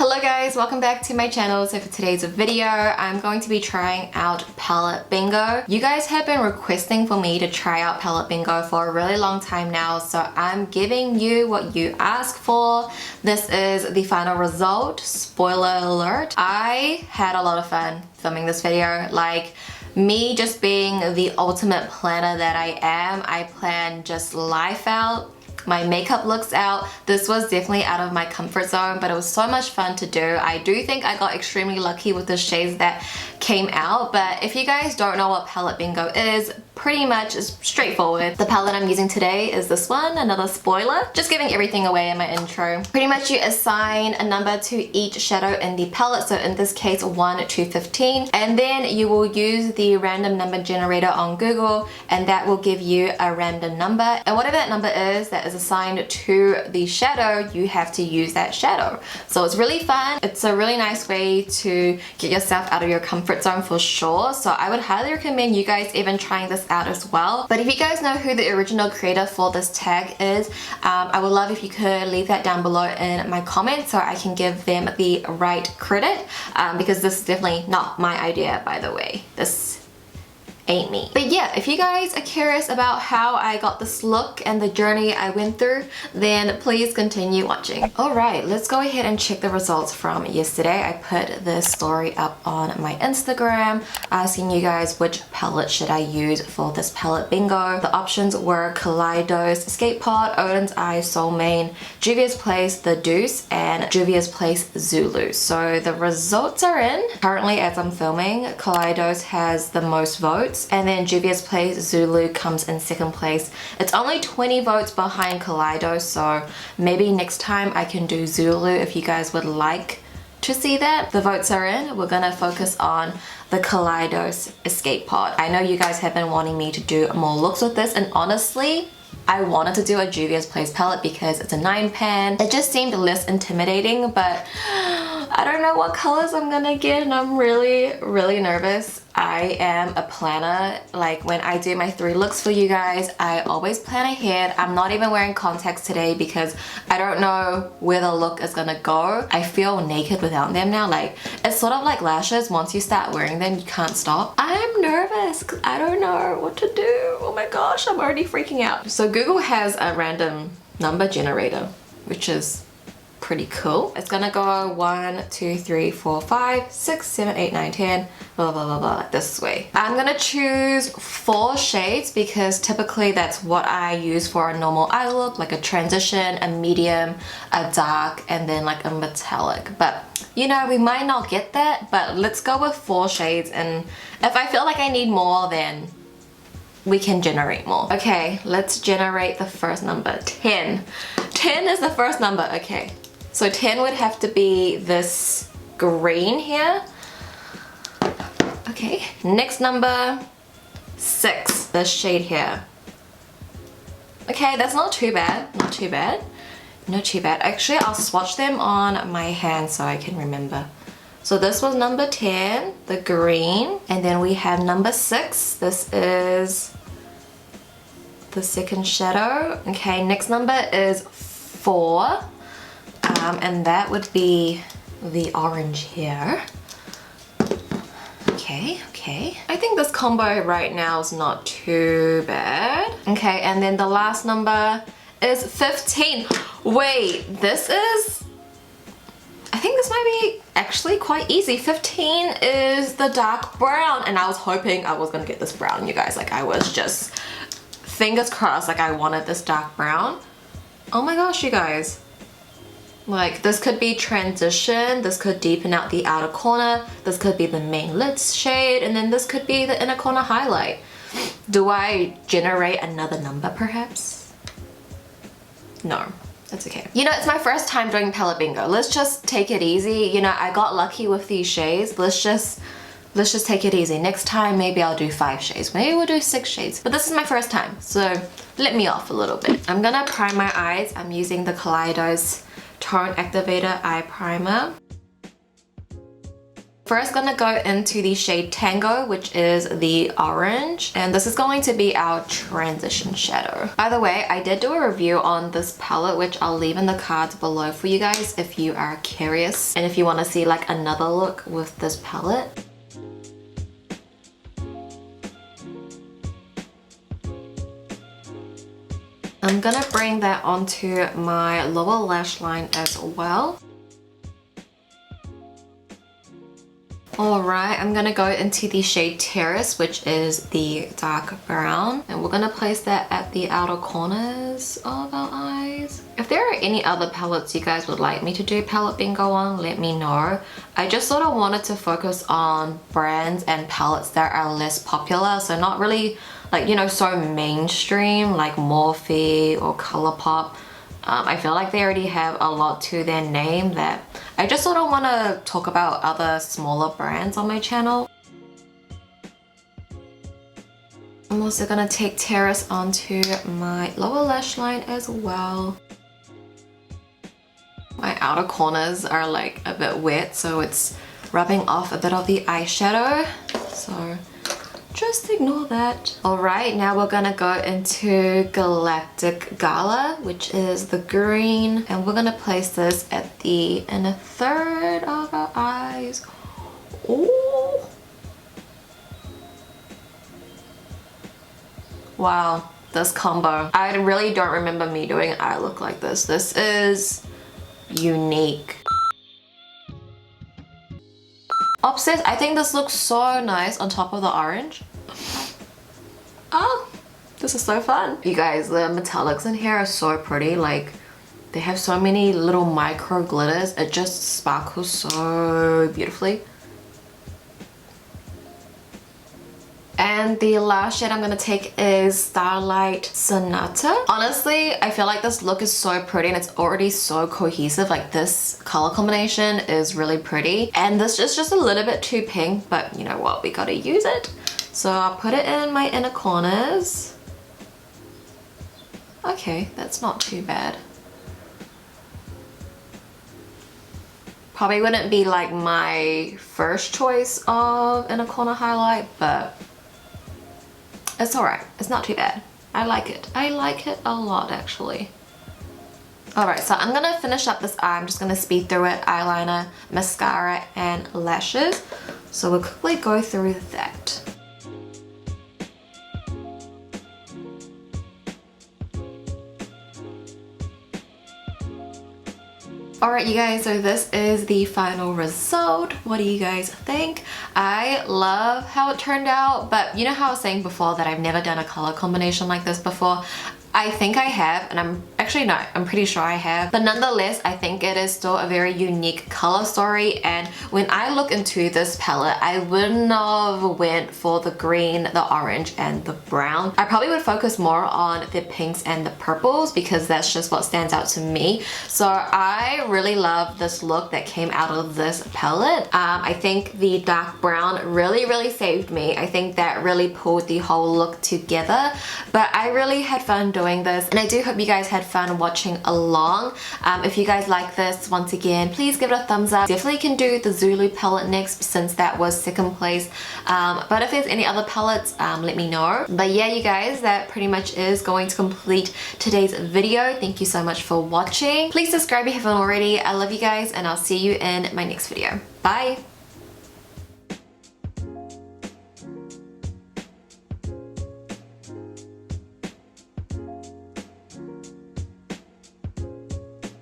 Hello guys, welcome back to my channel. So for today's video, I'm going to be trying out palette bingo. You guys have been requesting for me to try out palette bingo for a really long time now, so I'm giving you what you asked for. This is the final result. Spoiler alert. I had a lot of fun filming this video. Like, me just being the ultimate planner that I am, I plan just life out. My makeup looks out. This was definitely out of my comfort zone, but it was so much fun to do. I do think I got extremely lucky with the shades that came out, but if you guys don't know what palette bingo is, pretty much is straightforward. The palette I'm using today is this one, another spoiler. Just giving everything away in my intro. Pretty much you assign a number to each shadow in the palette, so in this case 1 to 15, and then you will use the random number generator on Google, and that will give you a random number, and whatever that number is that is assigned to the shadow, you have to use that shadow. So it's really fun. It's a really nice way to get yourself out of your comfort zone for sure, so I would highly recommend you guys even trying this out as well. But if you guys know who the original creator for this tag is, I would love if you could leave that down below in my comments so I can give them the right credit, because this is definitely not my idea, by the way. This ain't me. But yeah, if you guys are curious about how I got this look and the journey I went through, then please continue watching. Alright, let's go ahead and check the results from yesterday. I put this story up on my Instagram asking you guys which palette should I use for this palette bingo. The options were Kaleidos, Escape Pod, Odin's Eye, Soul Mane, Juvia's Place, The Deuce, and Juvia's Place, Zulu. So the results are in. Currently, as I'm filming, Kaleidos has the most votes, and then Juvia's Place, Zulu comes in second place. It's only 20 votes behind Kaleidos, so maybe next time I can do Zulu if you guys would like to see that. The votes are in. We're gonna focus on the Kaleidos Escape Pod. I know you guys have been wanting me to do more looks with this, and honestly, I wanted to do a Juvia's Place palette because it's a 9-pan. It just seemed less intimidating, but I don't know what colors I'm gonna get, and I'm really nervous. I am a planner. Like, when I do my 3 looks for you guys, I always plan ahead. I'm not even wearing contacts today because I don't know where the look is gonna go. I feel naked without them now. Like, it's sort of like lashes. Once you start wearing them, you can't stop. I'm nervous because I don't know what to do. Oh my gosh, I'm already freaking out. So Google has a random number generator, which is pretty cool. It's gonna go 1, 2, 3, 4, 5, 6, 7, 8, 9, 10, blah blah blah blah, like this way. I'm gonna choose 4 shades because typically that's what I use for a normal eye look, like a transition, a medium, a dark, and then like a metallic. But you know, we might not get that, but let's go with 4 shades, and if I feel like I need more, then we can generate more. Okay, let's generate the first number. 10. 10 is the first number. Okay, so 10 would have to be this green here. Okay, next number, 6, this shade here. Okay, that's not too bad, not too bad, not too bad. Actually, I'll swatch them on my hand so I can remember. So this was number 10, the green, and then we have number 6. This is the second shadow. Okay, next number is 4. And that would be the orange here. Okay. I think this combo right now is not too bad. Okay, and then the last number is 15. Wait, this is... I think this might be actually quite easy. 15 is the dark brown, and I was hoping I was gonna get this brown, you guys. Like, I was just fingers crossed, like I wanted this dark brown. Oh my gosh, you guys. Like, this could be transition, this could deepen out the outer corner, this could be the main lids shade, and then this could be the inner corner highlight. Do I generate another number perhaps? No, that's okay. You know, it's my first time doing palette bingo. Let's just take it easy. You know, I got lucky with these shades. Let's just take it easy. Next time, maybe I'll do 5 shades. Maybe we'll do 6 shades. But this is my first time, so let me off a little bit. I'm gonna prime my eyes. I'm using the Kaleidos Tone Activator Eye Primer. First, gonna go into the shade Tango, which is the orange, and this is going to be our transition shadow. By the way, I did do a review on this palette, which I'll leave in the cards below for you guys if you are curious and if you want to see like another look with this palette. I'm gonna bring that onto my lower lash line as well. Alright, I'm gonna go into the shade Terrace, which is the dark brown, and we're gonna place that at the outer corners of our eyes. If there are any other palettes you guys would like me to do palette bingo on, let me know. I just sort of wanted to focus on brands and palettes that are less popular, so not really like, you know, so mainstream like Morphe or Colourpop. I feel like they already have a lot to their name that I just sort of want to talk about other smaller brands on my channel. I'm also going to take Terrace onto my lower lash line as well. My outer corners are like a bit wet, so it's rubbing off a bit of the eyeshadow. So just ignore that. Alright, now we're gonna go into Galactic Gala, which is the green, and we're gonna place this at the inner third of our eyes. Ooh. Wow, this combo. I really don't remember me doing an eye look like this. This is unique. Obsessed, I think this looks so nice on top of the orange. Oh, this is so fun. You guys, the metallics in here are so pretty. Like, they have so many little micro glitters. It just sparkles so beautifully. And the last shade I'm gonna take is Starlight Sonata. Honestly, I feel like this look is so pretty and it's already so cohesive. Like, this color combination is really pretty. And this is just a little bit too pink, but you know what? We gotta use it. So I'll put it in my inner corners. Okay, that's not too bad. Probably wouldn't be like my first choice of inner corner highlight, but it's alright. It's not too bad. I like it. I like it a lot, actually. Alright, so I'm gonna finish up this eye. I'm just gonna speed through it. Eyeliner, mascara, and lashes. So we'll quickly go through that. Alright you guys, so this is the final result. What do you guys think? I love how it turned out, but you know how I was saying before that I've never done a color combination like this before? I think I have, and I'm pretty sure I have, but nonetheless I think it is still a very unique color story. And when I look into this palette, I wouldn't have went for the green, the orange, and the brown. I probably would focus more on the pinks and the purples because that's just what stands out to me. So I really love this look that came out of this palette. I think the dark brown really saved me. I think that really pulled the whole look together, but I really had fun doing this, and I do hope you guys had fun watching along. If you guys like this, once again, please give it a thumbs up. Definitely can do the Zulu palette next since that was second place, but if there's any other palettes, let me know. But yeah, you guys, that pretty much is going to complete today's video. Thank you so much for watching. Please subscribe if you haven't already. I love you guys, and I'll see you in my next video. Bye!